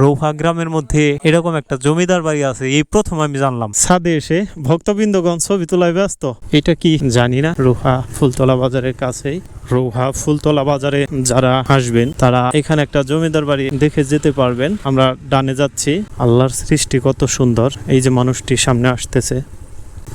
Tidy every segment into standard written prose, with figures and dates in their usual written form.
রৌহা গ্রামের মধ্যে এরকম একটা জমিদার বাড়ি আছে, এই প্রথম আমি জানলাম। ছাদে এসে ভক্তবৃন্দগণ ছবি তোলায় ব্যস্ত। এটা কি জানি না। রৌহা ফুলতলা বাজারের কাছেই। রৌহা ফুলতলা বাজারে যারা আসবেন তারা এখানে একটা জমিদার বাড়ি দেখে যেতে পারবেন। আমরা ডানে যাচ্ছি। আল্লাহর সৃষ্টি কত সুন্দর। এই যে মানুষটি সামনে আসতেছে।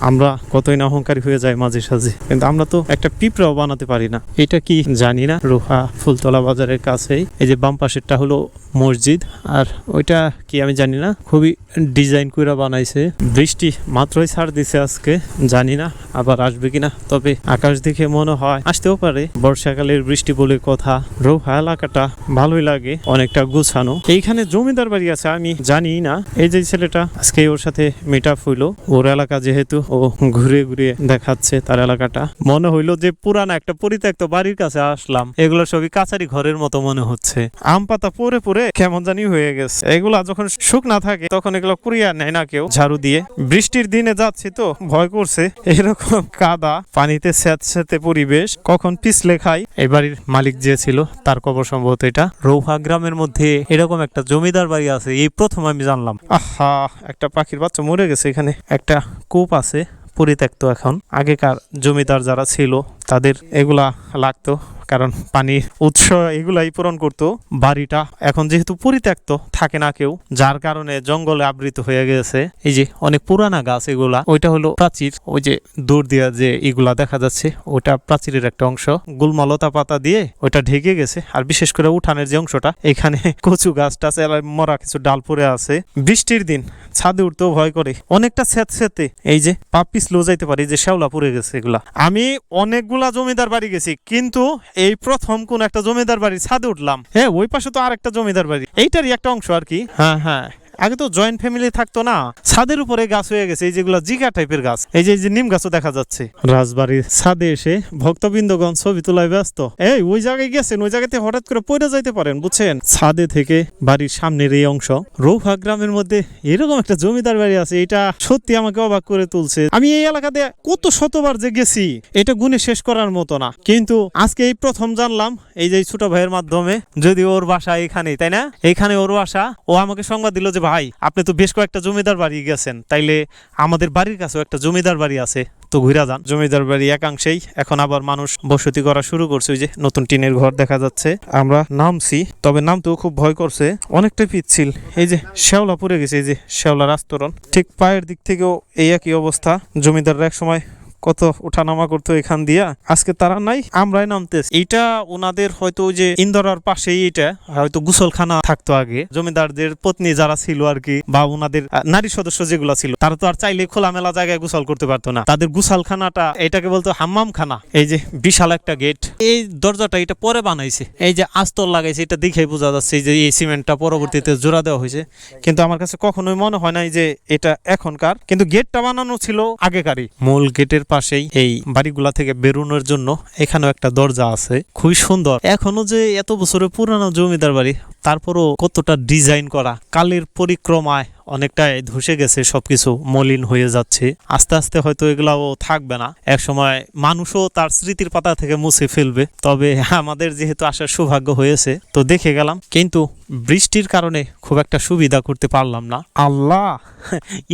আমরা কতই না অহংকারী হয়ে যাই মাঝে সাঝে, কিন্তু আমরা তো একটা পিঁপড়াও বানাতে পারি না। এটা কি জানি না। রৌহা ফুলতলা বাজারের কাছেই। এই যে বাম পাশেরটা হলো মসজিদ, আর ওইটা কি আমি জানি না। খুবই ডিজাইন করে বানাইছে। বৃষ্টি মাত্রই ছাড় দিছে আজকে, জানি না আবার আসবে কিনা। তবে আকাশ দেখে মনে হয় আসতেও পারে। বর্ষাকালের বৃষ্টি বলে কথা। রৌহা এলাকাটা ভালোই লাগে, অনেকটা গুছানো। এইখানে জমিদার বাড়ি আছে আমি জানি না। এই যে ছেলেটা আজকে ওর সাথে মিট আপ হইলো, ওর এলাকা যেহেতু ও ঘুরে ঘুরে দেখাচ্ছে তার এলাকাটা। মনে হইলো যে পুরানা একটা পরিত্যক্ত বাড়ির কাছে আসলাম। এগুলো সবই কাছারি ঘরের মতো মনে হচ্ছে। আম পাতা পরে পরে কেমন জানি হয়ে গেছে। এগুলা যখন শুকনা থাকে তখন এগুলো কুড়িয়ে নেয় না কেউ ঝাড়ু দিয়ে। বৃষ্টির দিনে যাচ্ছি তো ভয় করছে। এরকম কাদা পানিতে স্যাঁতস্যাঁতে পরিবেশ, কখন পিছলে খাই। এই বাড়ির মালিক যে ছিল তার কবর সম্ভবত এটা। রৌহা গ্রামের মধ্যে এরকম একটা জমিদার বাড়ি আছে, এই প্রথম আমি জানলাম। আহা, একটা পাখির বাচ্চা মরে গেছে। এখানে একটা কূপ আছে পরিত্যক্ত। এখন আগেকার জমিদার যারা ছিল তাদের এগুলা লাগতো, কারণ পানির উৎস এগুলাই পূরণ করতো। বাড়িটা এখন যেহেতু পরিত্যক্ত, থাকে না কেউ, যার কারণে জঙ্গলে আবৃত হয়ে গেছে। এই যে অনেক পুরানা গাছ এগুলা। ওইটা হলো প্রাচীর। ওই যে দূর দিয়ে যে এগুলা দেখা যাচ্ছে ওটা প্রাচীরের একটা অংশ। গুলমালতা পাতা দিয়ে ওইটা ঢেকে গেছে। আর বিশেষ করে উঠানের যে অংশটা, এখানে কচু গাছটা মরা কিছু ডাল পড়ে আছে। বৃষ্টির দিন ছাদে উঠতেও ভয় করে, অনেকটা স্যাঁতস্যাঁতে। এই যে পা পিছলেও যাইতে পারি, যে শ্যাওলা পড়ে গেছে এগুলা। আমি অনেকগুলা জমিদার বাড়ি গেছি, কিন্তু এই প্রথম কোন একটা জমিদার বাড়ির ছাদে উঠলাম। হ্যাঁ, ওই পাশে তো আর একটা জমিদার বাড়ি, এইটারই একটা অংশ আর কি। হ্যাঁ হ্যাঁ, আগে তো জয়েন্ট ফ্যামিলি থাকতো না। ছাদের উপরে গাছ হয়ে গেছে, এই যেগুলো জিকা টাইপের গাছ। এই যে নিম গাছও দেখা যাচ্ছে। রাজবাড়ির ছাদে এসে ভক্তবৃন্দগণ ছবি তোলায় ব্যস্ত। এই ওই জায়গায় গেছেন, ওই জায়গাতে হঠাৎ করে পড়ে যাইতে পারেন, বুঝছেন। ছাদে থেকে বাড়ির সামনের এই অংশ। রৌহা গ্রামের মধ্যে এরকম একটা জমিদার বাড়ি আছে, এটা সত্যি আমাকে অবাক করে তুলছে। আমি এই এলাকাতে কত শতবার যে গেছি এটা গুণে শেষ করার মতো না, কিন্তু আজকে এই প্রথম জানলাম এই যে ছোট ভাইয়ের মাধ্যমে। যদি ওর বাসা এখানেই, তাই না? এইখানে ওর বাসা। ও আমাকে সংবাদ দিল যে ভাই, আপনি তো বেশ কয়েকটা জমিদার বাড়ি গেছেন, তাইলে আমাদের বাড়ির কাছেও একটা জমিদার বাড়ি আছে, তো ঘুরা যান। জমিদার বাড়ি একাংশেই এখন আবার মানুষ বসতি করা শুরু করছে। ওই যে নতুন টিনের ঘর দেখা যাচ্ছে। আমরা নামছি, তবে নামতেও খুব ভয় করছে, অনেকটাই পিচ্ছিল। এই যে শ্যাওলা পড়ে গেছে, এই যে শ্যাওলার আস্তরণ। ঠিক পায়ের দিক থেকেও এই একই অবস্থা। জমিদাররা এক সময় কত ওঠানামা করতো এখান দিয়া, আজকে তারা নাই, আমরাই নামতেছি। এইটা ওনাদের হয়তো ওই যে ইন্দোরার পাশেই এটা হয়তো গোসলখানা থাকতো আগে। জমিদারদের পত্নী যারা ছিল আর কি, বা ওনাদের নারী সদস্য যেগুলা ছিল, তারা তো আর চাইলে খোলামেলা জায়গায় গোসল করতে পারতো না। তাদের গোসলখানাটা এটাকে বলতো হাম্মাম খানা। এই যে বিশাল একটা গেট, এই দরজাটা এটা পরে বানাইছে। এই যে আস্তর লাগাইছে, এটা দেখেই বোঝা যাচ্ছে যে এই সিমেন্টটা পরবর্তীতে জোড়া দেওয়া হয়েছে। কিন্তু আমার কাছে কখনোই মনে হয় নাই যে এটা এখনকার, কিন্তু গেটটা বানানো ছিল আগেকারই। মূল গেটের পাশেই এই বাড়িগুলা থেকে বেরোনোর জন্য এখানেও একটা দরজা আছে, খুবই সুন্দর। এখনো যে এত বছরের পুরানো জমিদার বাড়ি, তারপরও কতটা ডিজাইন করা। কালের পরিক্রমায় অনেকটাই ধসে গেছে, সবকিছু মলিন হয়ে যাচ্ছে। আস্তে আস্তে হয়তো এগুলাও থাকবে না, এক সময় মানুষও তার স্মৃতির পাতা থেকে মুছে ফেলবে। তবে আমাদের যেহেতু আসার সৌভাগ্য হয়েছে, তো দেখে গেলাম, কিন্তু বৃষ্টির কারণে খুব একটা সুবিধা করতে পারলাম না। আল্লাহ,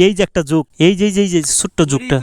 এই যে একটা যুগ, এই যে ছোট্ট যুগটা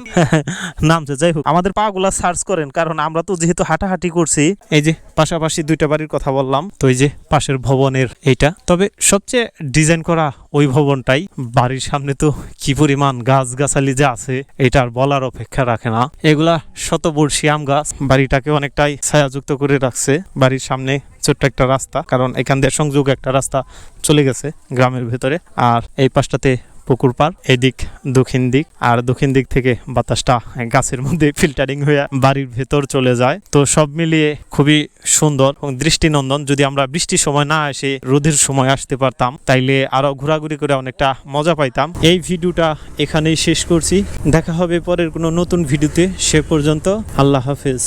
নামছে। যাই হোক, আমাদের পা গুলা সার্চ করেন, কারণ আমরা তো যেহেতু হাঁটাহাঁটি করছি। এই যে পাশাপাশি দুইটা বাড়ির কথা বললাম, তো এই যে পাশের ভবনের এইটা। তবে সবচেয়ে ডিজাইন করা ওই ভবনটাই। বাড়ির সামনে তো কি পরিমাণ গাছ গাছালি যে আছে, এটা আর বলার অপেক্ষা রাখে না। এগুলা শতবর্ষী আম গাছ বাড়িটাকে অনেকটাই ছায়াযুক্ত করে রাখছে। বাড়ির সামনে ছোট্ট একটা রাস্তা, কারণ এখান দিয়ে সংযোগ একটা রাস্তা চলে গেছে গ্রামের ভেতরে। আর এই পাশটাতে পুকুর পার, এদিক দক্ষিণ দিক, আর দক্ষিণ দিক থেকে বাতাসটা গাছের মধ্যে ফিল্টারিং হয়ে বাড়ির ভেতর চলে যায়। তো সব মিলিয়ে খুবই সুন্দর এবং দৃষ্টিনন্দন। যদি আমরা বৃষ্টির সময় না এসে রোদের সময় আসতে পারতাম, তাইলে আরো ঘোরাঘুরি করে অনেকটা মজা পাইতাম। এই ভিডিওটা এখানেই শেষ করছি, দেখা হবে পরের কোনো নতুন ভিডিওতে। সে পর্যন্ত আল্লাহ হাফেজ।